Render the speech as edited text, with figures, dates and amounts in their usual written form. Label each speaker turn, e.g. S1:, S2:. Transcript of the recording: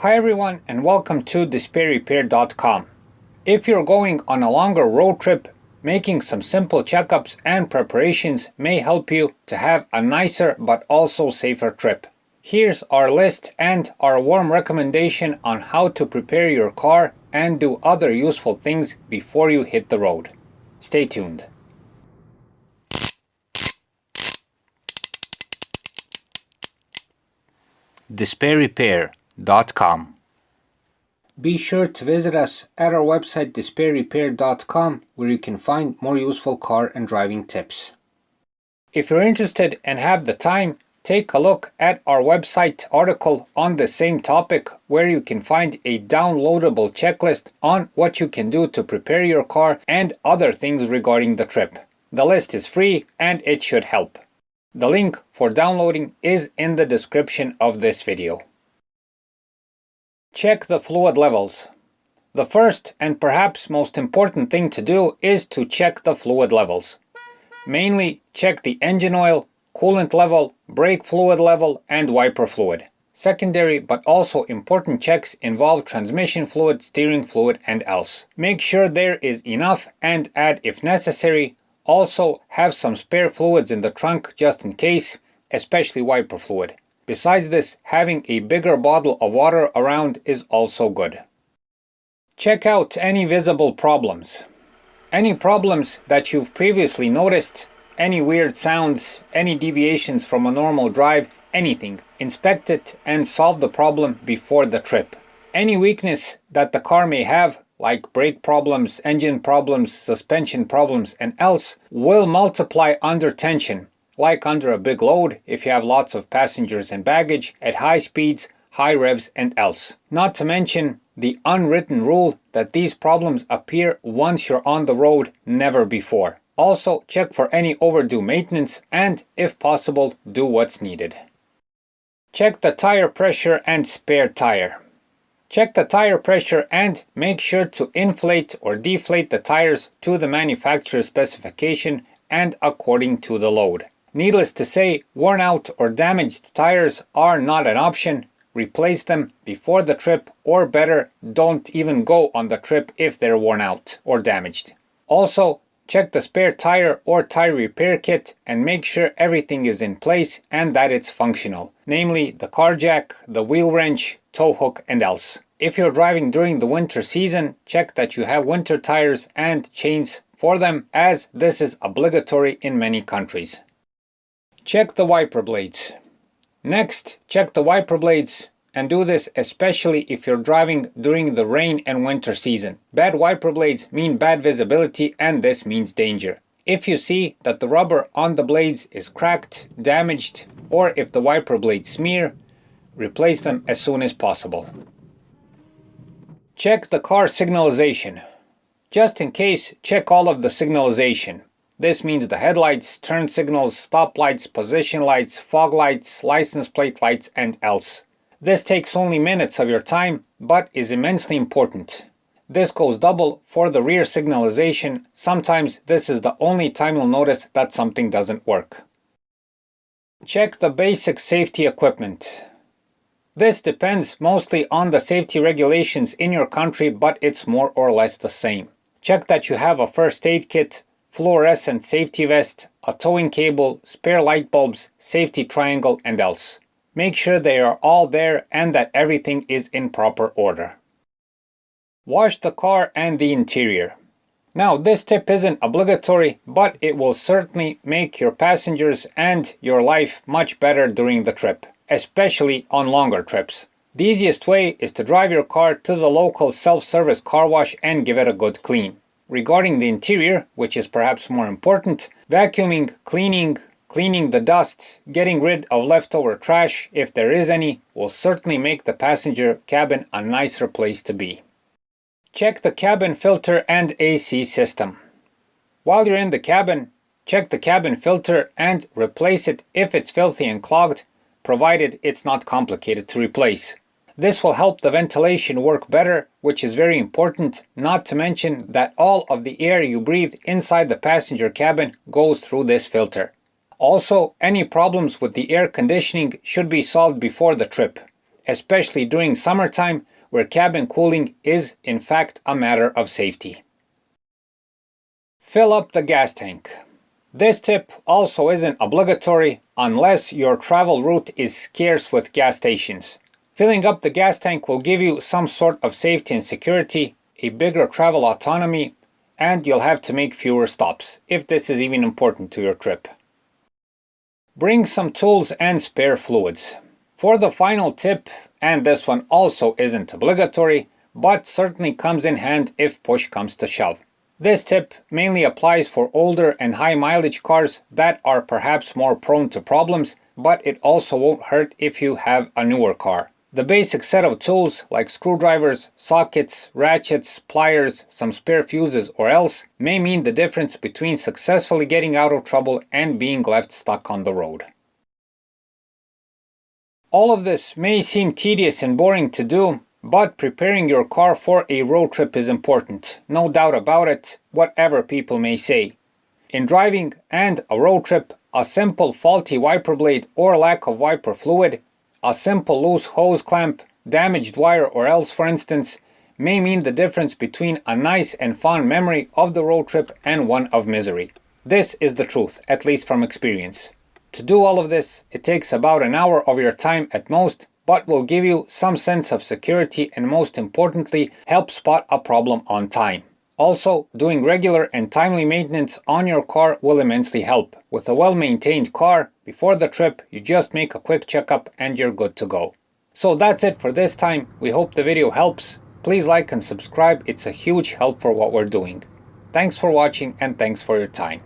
S1: Hi everyone and welcome to DisplayRepair.com. If you're going on a longer road trip, making some simple checkups and preparations may help you to have a nicer but also safer trip. Here's our list and our warm recommendation on how to prepare your car and do other useful things before you hit the road. Stay tuned. DisplayRepair.com. Be sure to visit us at our website DisplayRepair.com, where you can find more useful car and driving tips. If you're interested and have the time, take a look at our website article on the same topic, where you can find a downloadable checklist on what you can do to prepare your car and other things regarding the trip. The list is free and it should help. The link for downloading is in the description of this video. Check the fluid levels. The first and perhaps most important thing to do is to check the fluid levels. Mainly check the engine oil, coolant level, brake fluid level, and wiper fluid. Secondary but also important checks involve transmission fluid, steering fluid, and else. Make sure there is enough and add if necessary. Also have some spare fluids in the trunk just in case, especially wiper fluid. Besides this, having a bigger bottle of water around is also good. Check out any visible problems. Any problems that you've previously noticed, any weird sounds, any deviations from a normal drive, anything. Inspect it and solve the problem before the trip. Any weakness that the car may have, like brake problems, engine problems, suspension problems, and else, will multiply under tension, like under a big load if you have lots of passengers and baggage, at high speeds, high revs, and else. Not to mention the unwritten rule that these problems appear once you're on the road, never before. Also, check for any overdue maintenance and, if possible, do what's needed. Check the tire pressure and spare tire. Check the tire pressure and make sure to inflate or deflate the tires to the manufacturer's specification and according to the load. Needless to say, worn out or damaged tires are not an option. Replace them before the trip, or better, don't even go on the trip if they're worn out or damaged. Also, check the spare tire or tire repair kit and make sure everything is in place and that it's functional, namely the car jack, the wheel wrench, tow hook, and else. If you're driving during the winter season, check that you have winter tires and chains for them, as this is obligatory in many countries. Check the wiper blades. Next, check the wiper blades, and do this especially if you're driving during the rain and winter season. Bad wiper blades mean bad visibility, and this means danger. If you see that the rubber on the blades is cracked, damaged, or if the wiper blades smear, replace them as soon as possible. Check the car signalization. Just in case, check all of the signalization. This means the headlights, turn signals, stop lights, position lights, fog lights, license plate lights, and else. This takes only minutes of your time, but is immensely important. This goes double for the rear signalization. Sometimes this is the only time you'll notice that something doesn't work. Check the basic safety equipment. This depends mostly on the safety regulations in your country, but it's more or less the same. Check that you have a first aid kit, fluorescent safety vest, a towing cable, spare light bulbs, safety triangle, and else. Make sure they are all there and that everything is in proper order. Wash the car and the interior. Now, this tip isn't obligatory, but it will certainly make your passengers and your life much better during the trip, especially on longer trips. The easiest way is to drive your car to the local self-service car wash and give it a good clean. Regarding the interior, which is perhaps more important, vacuuming, cleaning the dust, getting rid of leftover trash, if there is any, will certainly make the passenger cabin a nicer place to be. Check the cabin filter and AC system. While you're in the cabin, check the cabin filter and replace it if it's filthy and clogged, provided it's not complicated to replace. This will help the ventilation work better, which is very important, not to mention that all of the air you breathe inside the passenger cabin goes through this filter. Also, any problems with the air conditioning should be solved before the trip, especially during summertime where cabin cooling is in fact a matter of safety. Fill up the gas tank. This tip also isn't obligatory unless your travel route is scarce with gas stations. Filling up the gas tank will give you some sort of safety and security, a bigger travel autonomy, and you'll have to make fewer stops, if this is even important to your trip. Bring some tools and spare fluids. For the final tip, and this one also isn't obligatory, but certainly comes in hand if push comes to shove. This tip mainly applies for older and high mileage cars that are perhaps more prone to problems, but it also won't hurt if you have a newer car. The basic set of tools like screwdrivers, sockets, ratchets, pliers, some spare fuses or else may mean the difference between successfully getting out of trouble and being left stuck on the road. All of this may seem tedious and boring to do, but preparing your car for a road trip is important, no doubt about it, whatever people may say. In driving and a road trip, a simple faulty wiper blade or lack of wiper fluid, a simple loose hose clamp, damaged wire or else for instance, may mean the difference between a nice and fond memory of the road trip and one of misery. This is the truth, at least from experience. To do all of this, it takes about an hour of your time at most, but will give you some sense of security and most importantly, help spot a problem on time. Also, doing regular and timely maintenance on your car will immensely help. With a well-maintained car, before the trip, you just make a quick checkup and you're good to go. So that's it for this time. We hope the video helps. Please like and subscribe. It's a huge help for what we're doing. Thanks for watching and thanks for your time.